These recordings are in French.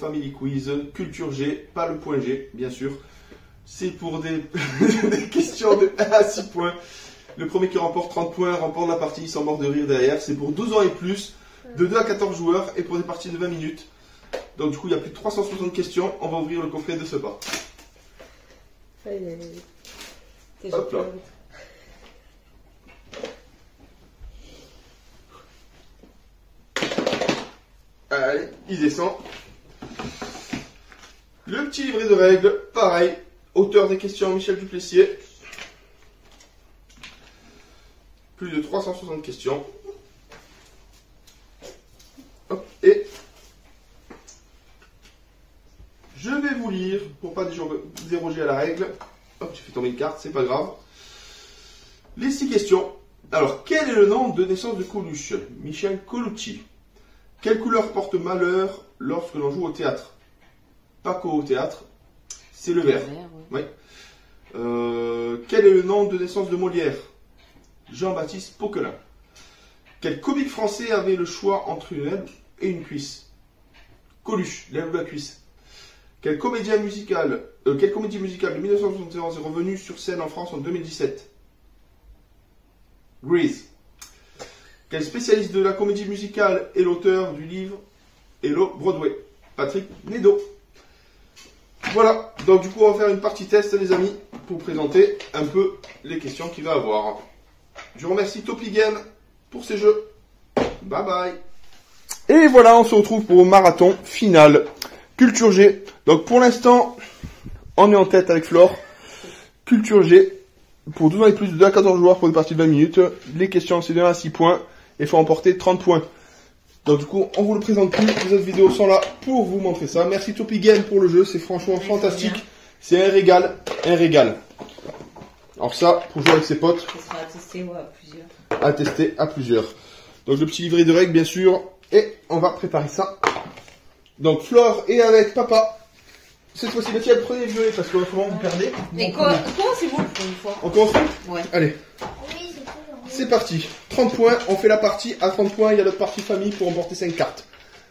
Family Quiz, Culture G, pas le point G, bien sûr. C'est pour des, des questions de 1 à 6 points. Le premier qui remporte 30 points remporte la partie sans mort de rire derrière. C'est pour 12 ans et plus, de 2 à 14 joueurs et pour des parties de 20 minutes. Donc du coup, il y a plus de 360 questions. On va ouvrir le coffret de ce pas. Hop là. Allez, il descend. Le petit livret de règles, pareil. Auteur des questions, Michel Duplessier. Plus de 360 questions. Hop, et je vais vous lire, pour pas déroger à la règle. Hop, j'ai fait tomber une carte, c'est pas grave. Les 6 questions. Alors, quel est le nom de naissance de Coluche? Michel Colucci. Quelle couleur porte malheur lorsque l'on joue au théâtre? Pas qu'au théâtre, c'est le vert. Ouais. Quel est le nom de naissance de Molière? Jean-Baptiste Poquelin. Quel comique français avait le choix entre une aile et une cuisse? Coluche, l'aile ou la cuisse. Quelle comédie musicale de 1971 est revenue sur scène en France en 2017? Grease. Quel spécialiste de la comédie musicale est l'auteur du livre Hello Broadway? Patrick Nedo. Voilà, donc du coup on va faire une partie test les amis, pour présenter un peu les questions qu'il va avoir. Je remercie Topi Game pour ces jeux. Bye bye. Et voilà, on se retrouve pour le marathon final. Culture G. Donc pour l'instant, on est en tête avec Flore. Culture G. Pour 12 ans et plus de 2 à 14 joueurs pour une partie de 20 minutes. Les questions c'est de 1 à 6 points. Et il faut remporter 30 points. Donc du coup, on vous le présente plus. Les autres vidéos sont là pour vous montrer ça. Merci Topi Game pour le jeu. C'est franchement fantastique. C'est un régal. Un régal. Alors ça, pour jouer avec ses potes. Ça sera à tester à plusieurs. À tester à plusieurs. Donc le petit livret de règles, bien sûr. Et on va préparer ça. Donc Flore est avec papa. Cette fois-ci, tiens, prenez le violet parce que autrement vous perdez. Mais quoi c'est bon pour une fois. On commence? Ouais. Allez. C'est parti. 30 points. On fait la partie. À 30 points, il y a notre partie famille pour remporter 5 cartes.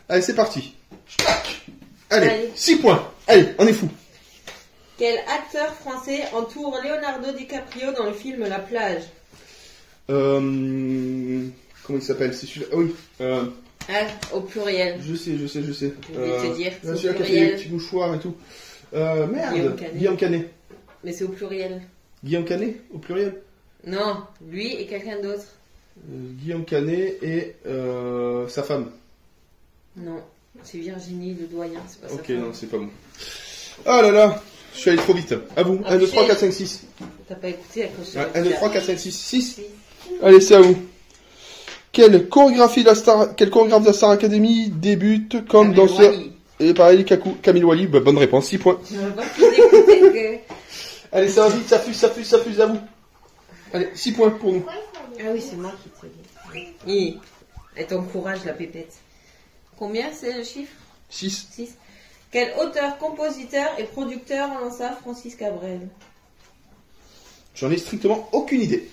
Allez, c'est parti. Allez, 6 points. Allez, on est fou. Quel acteur français entoure Leonardo DiCaprio dans le film La Plage? Comment il s'appelle? C'est celui-là. Ah oui. Au pluriel. Je sais. Je vais te dire. C'est celui-là qui a fait les petits mouchoirs et tout. Merde. Guillaume Canet. Mais c'est au pluriel. Guillaume Canet, au pluriel? Non, lui et quelqu'un d'autre. Guillaume Canet et sa femme. Non, c'est Virginie le doyen, c'est pas ça. Ok, non, c'est pas bon. Ah là là, je suis allé trop vite. À vous. 1, 2, 3, 4, 5, 6. T'as pas écouté à cause de 1, 2, 3, 4, 5, 6, 6. Allez, c'est à vous. Quelle chorégraphe de la Star Academy débute comme danseur? Et pareil, Camille Wally. Bah, bonne réponse, 6 points. Allez, ça va vite, ça fuse à vous. Allez, 6 points pour nous. Ah oui, c'est moi qui te dis. Elle t'encourage, la pépette. Combien c'est le chiffre? 6. Quel auteur, compositeur et producteur lança Francis Cabrel? J'en ai strictement aucune idée.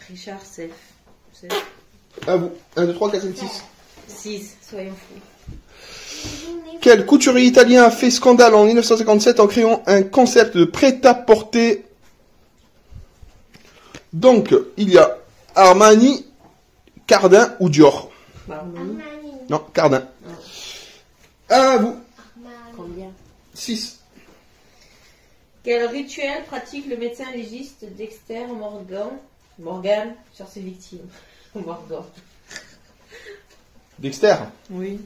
Richard Self. À vous. 1, 2, 3, 4, 5, 6. 6, soyons fous. Quel couturier italien a fait scandale en 1957 en créant un concept de prêt-à-porter? Donc, il y a Armani, Cardin ou Dior. Armani. Non, Cardin. À vous. Combien? 6. Quel rituel pratique le médecin légiste Dexter Morgan sur ses victimes? Morgan. Dexter? Oui.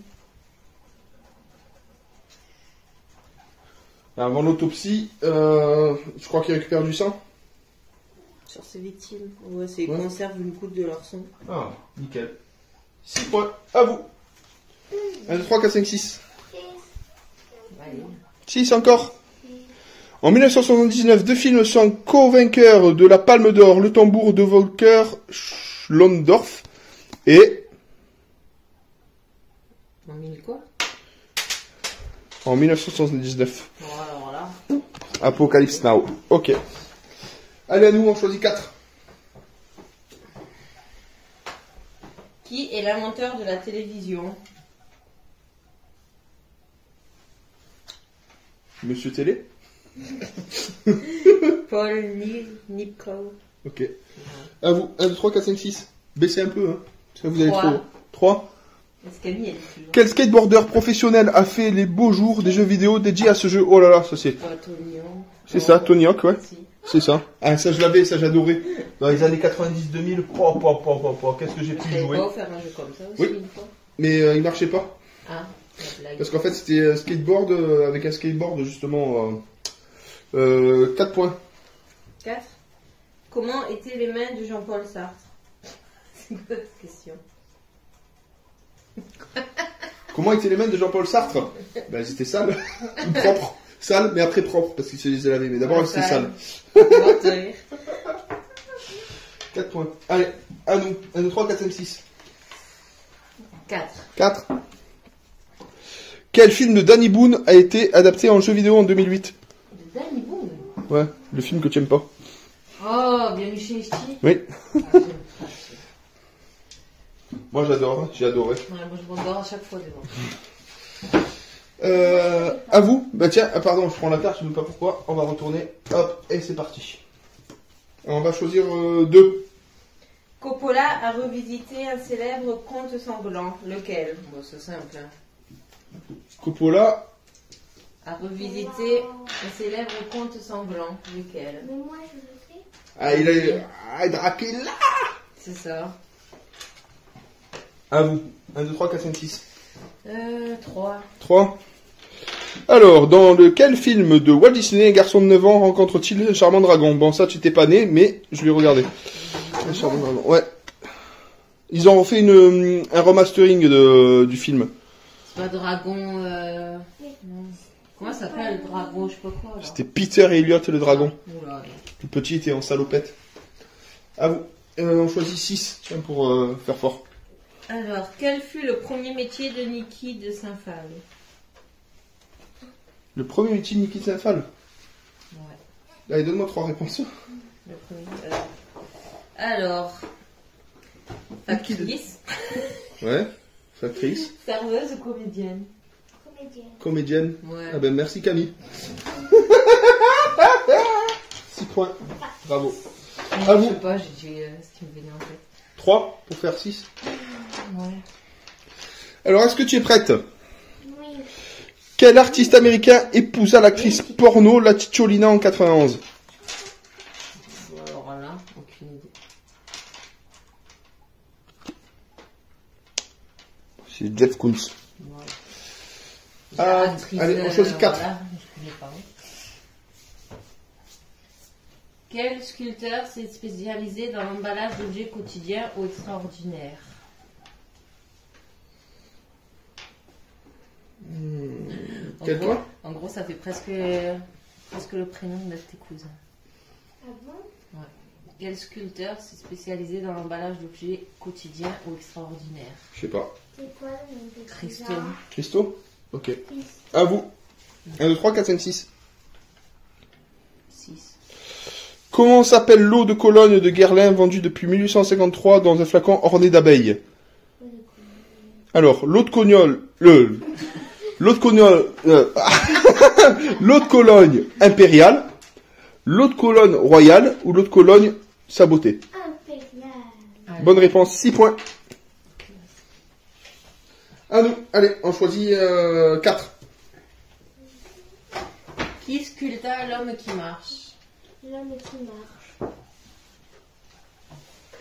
Avant l'autopsie, je crois qu'il récupère du sang. Sur ses victimes. Ouais, c'est qu'ils conservent une goutte de leur sang. Ah, nickel. 6 points. À vous. 1, 2, 3, 4, 5, 6. 6 encore. En 1979, 2 films sont co-vainqueurs de la Palme d'Or, Le Tambour de Volker Schlondorf et... En 1000 quoi? En 1979. Bon, alors là... Apocalypse Now. Ok. Allez, à nous, on choisit 4. Qui est l'inventeur de la télévision? Monsieur Télé. Paul Nico. Ok. À vous. 1, 2, 3, 4, 5, 6. Baissez un peu, hein. Parce que vous avez 3. trop. 3. Est-ce Camille, elle est toujours. Quel skateboarder professionnel a fait les beaux jours des jeux vidéo dédiés à ce jeu? Oh là là, ça c'est. Tonyon. C'est ça, Tony Hawk, ouais. Si. C'est ça. Ah, ça je l'avais, ça j'adorais. Dans les années 90-2000, qu'est-ce que j'ai pu y Je jouer. pas faire un jeu comme ça aussi Oui. une fois. Mais il marchait pas. Ah, la blague. Parce qu'en fait c'était skateboard avec un skateboard justement. 4 points. 4. Comment étaient les mains de Jean-Paul Sartre? C'est une bonne question. Comment étaient les mains de Jean-Paul Sartre? Ben ils étaient sales. Ou propres. Sales, mais après propres, parce qu'il se les a lavés. Mais d'abord c'était sale. 4 points. Allez, à nous. 1, 2, 3, 4, 5, 6. 4. 4. Quel film de Danny Boone a été adapté en jeu vidéo en 2008? Danny Boone. Ouais, le film que tu aimes pas. Oh, Bienvenue chez Ch'ti. Oui. Ah, j'aime pas. Moi j'adore, j'ai adoré. Ouais, moi je m'endors à chaque fois devant. À vous. Bah tiens, pardon, je prends la carte, je ne sais pas pourquoi. On va retourner. Hop, et c'est parti. On va choisir 2. Coppola a revisité un célèbre conte sanglant. Lequel? Bon, c'est simple. Hein. Coppola. A revisité un célèbre conte sanglant. Lequel? Mais moi, je le sais. Ah, il a. Ah, Dracula. C'est ça. À vous. 1, 2, 3, 4, 5, 6. 3. 3. Alors, dans lequel film de Walt Disney, un garçon de 9 ans rencontre-t-il un charmant dragon? Bon, ça, tu t'es pas né, mais je l'ai regardé. Un charmant dragon, ouais. Ils ont refait un remastering du film. C'est pas Dragon. Non. Comment ça s'appelle? Dragon, je sais pas quoi. Là. C'était Peter et Elliot le dragon. Oula. Le petit était en salopette. À vous. On choisit 6, tiens, pour faire fort. Alors, quel fut le premier métier de Niki de Saint-Phal? Le premier métier de Niki Saint-Phal. Ouais. Allez, donne-moi 3 réponses. Le premier. Alors, factrice, Ouais. Factrice. serveuse ou comédienne? Comédienne. Comédienne. Ouais. Ah ben merci Camille. 6 points. Bravo. Mais à je vous. sais pas, j'ai dit ce qui me venait en tête. 3 pour faire 6. Ouais. Alors, est-ce que tu es prête? Oui. Quel artiste américain épousa l'actrice porno La Cicciolina en 91? Alors là, aucune idée. C'est Jeff Koons. Ouais. Ah, Actrice, allez, on choisit 4. Voilà, je connais pas. Quel sculpteur s'est spécialisé dans l'emballage d'objets quotidiens ou extraordinaires? Quel gros, point? En gros, ça fait presque le prénom de tes cousins. Ah bon? Quel sculpteur s'est spécialisé dans l'emballage d'objets quotidiens ou extraordinaires? Je sais pas. C'est quoi le nom de Christo. Christo? Ok. Chris. À vous. 1, 2, 3, 4, 5, 6. 6. Comment s'appelle l'eau de Cologne de Guerlain vendue depuis 1853 dans un flacon orné d'abeilles? Alors, l'eau de Cognol, l'eau de Cognol, l'eau de Cologne impériale, l'eau de Cologne royale ou l'eau de Cologne sabotée? Impérial. Bonne réponse, 6 points. À nous, allez, on choisit 4. Qui sculpta l'homme qui marche? L'homme qui marche.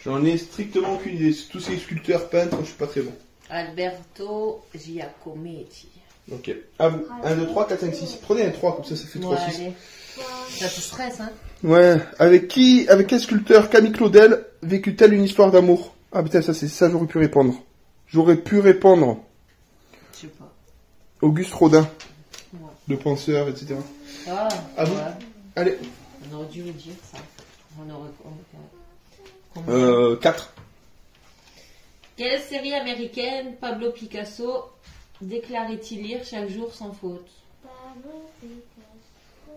J'en ai strictement aucune idée. Tous ces sculpteurs, peintres, je suis pas très bon. Alberto Giacometti. Ok. À vous. 1, 2, 3, 4, 5, 6. Prenez un 3, comme ça fait 3, 6. Allez. Ça te stresse, hein? Ouais. Avec quel sculpteur Camille Claudel vécut-elle une histoire d'amour? Ah putain, ça j'aurais pu répondre. Je sais pas. Auguste Rodin. Ouais. Le penseur, etc. Ah, À vous. ouais. Allez. On aurait dû le dire, ça. On aurait... Combien? 4. Quelle série américaine Pablo Picasso déclarait-il lire chaque jour sans faute? Pablo Picasso.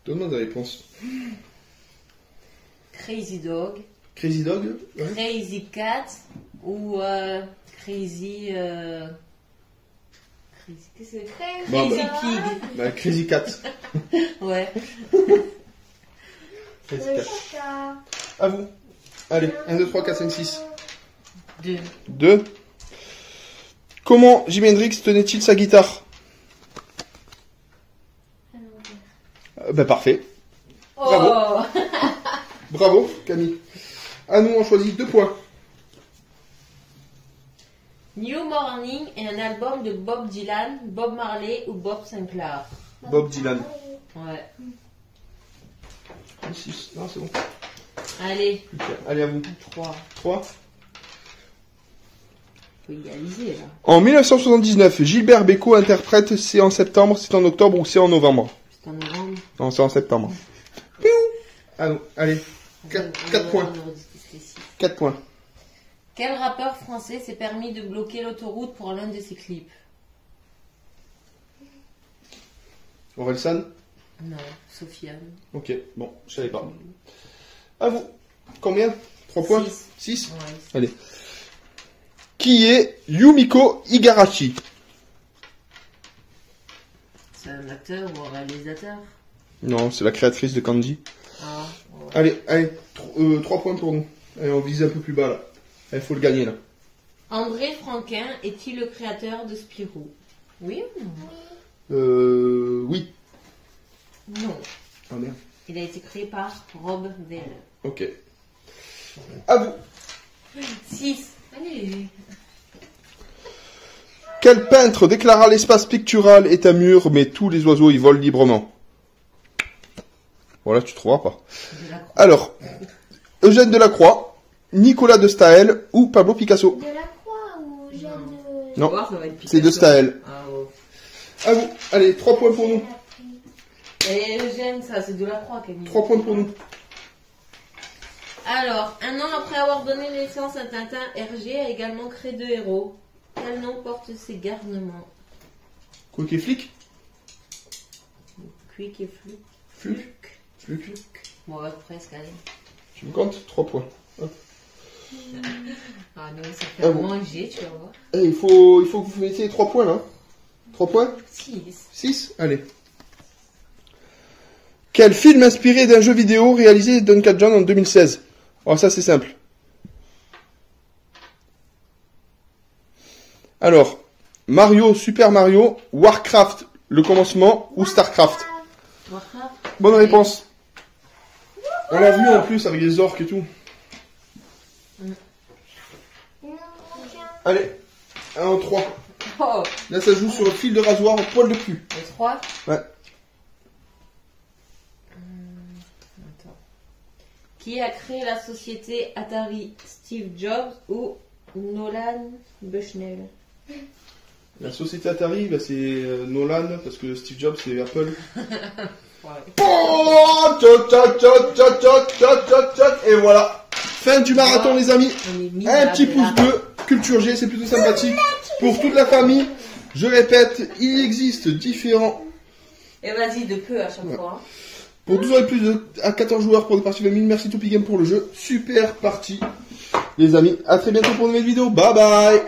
Donne-moi des réponses. Crazy Dog, Crazy Dog? Ouais. Crazy Cat ou Crazy Qu'est-ce que c'est? Bon, Crazy bah. Pig. Bah, Crazy Cat. Ouais. Crazy Le Cat. chat. À vous. Allez, 1, 2, 3, 4, 5, 6. 2. 2. Comment Jimi Hendrix tenait-il sa guitare? À l'envers. Bah parfait. Oh. Bravo. Bravo, Camille. À nous, on choisit 2 points. New Morning est un album de Bob Dylan, Bob Marley ou Bob Sinclair. Bob Dylan. Ouais. 6. Non, c'est bon. Allez, Allez, à vous. 3. 3. Faut égaliser là. En 1979, Gilbert Bécaud interprète C'est en septembre, c'est en octobre ou c'est en novembre? C'est en novembre. Non, c'est en septembre. Piou. À nous. Allez, 4 points. 4 points. Quel rappeur français s'est permis de bloquer l'autoroute pour l'un de ses clips? Orelsan? Non, Sofiane. Ok, bon, je savais pas. À vous. Combien? 3 points? 6. Ouais. Allez. Qui est Yumiko Igarashi? C'est un acteur ou un réalisateur? Non, c'est la créatrice de Kanji. Ah, ouais. Allez, 3 points pour nous. Allez, on vise un peu plus bas là. Il faut le gagner là. André Franquin est-il le créateur de Spirou? Oui ou non? Oui. Non. Ah merde. Il a été créé par Rob Vell. Ok. À vous. 6. Allez. Quel peintre déclara l'espace pictural est un mur, mais tous les oiseaux y volent librement? Voilà, tu trouveras pas. Alors, Eugène Delacroix, Nicolas de Staël ou Pablo Picasso? De la croix ou Jeanne de... Non, Voir, ça va être c'est de Staël. Ah, ouais. À vous. Allez, 3 points pour nous. Et Eugène, ça, c'est de la croix, Camille. 3 points pour nous. Alors, un an après avoir donné naissance à Tintin, Hergé a également créé 2 héros. Quel nom portent ces garnements? Quick et flic? Quick et Fluke. Fluc. Bon, ouais, presque, allez. Tu me comptes? 3 points. Hop. Ah non, ça fait Ah un bon. manger, tu vas voir. Eh, il faut que vous mettiez 3 points là. 3 points? 6. 6? Allez. Quel film inspiré d'un jeu vidéo réalisé Duncan John en 2016? Oh, ça c'est simple. Alors, Mario, Super Mario, Warcraft, le commencement ou Starcraft? Warcraft. Bonne réponse. On l'a vu en plus avec les orques et tout. Non, aucun. Allez, 1 en 3. Oh, Là ça joue sur le fil de rasoir au poil de cul. les 3. Ouais. Attends. Qui a créé la société Atari? Steve Jobs ou Nolan Bushnell? La société Atari, bah, c'est Nolan, parce que Steve Jobs c'est Apple. Ouais. Oh, et voilà. Fin du marathon les amis. On est mis Un là, petit là. pouce bleu, Culture G, c'est plutôt sympathique. Pour toute la famille, je répète, il existe différents. Et vas-y, de peu à chaque fois. Pour 12 ans et plus à 14 joueurs pour des parties féminines, merci Toupy Game pour le jeu. Super partie. Les amis, à très bientôt pour une nouvelle vidéo. Bye bye. Bye.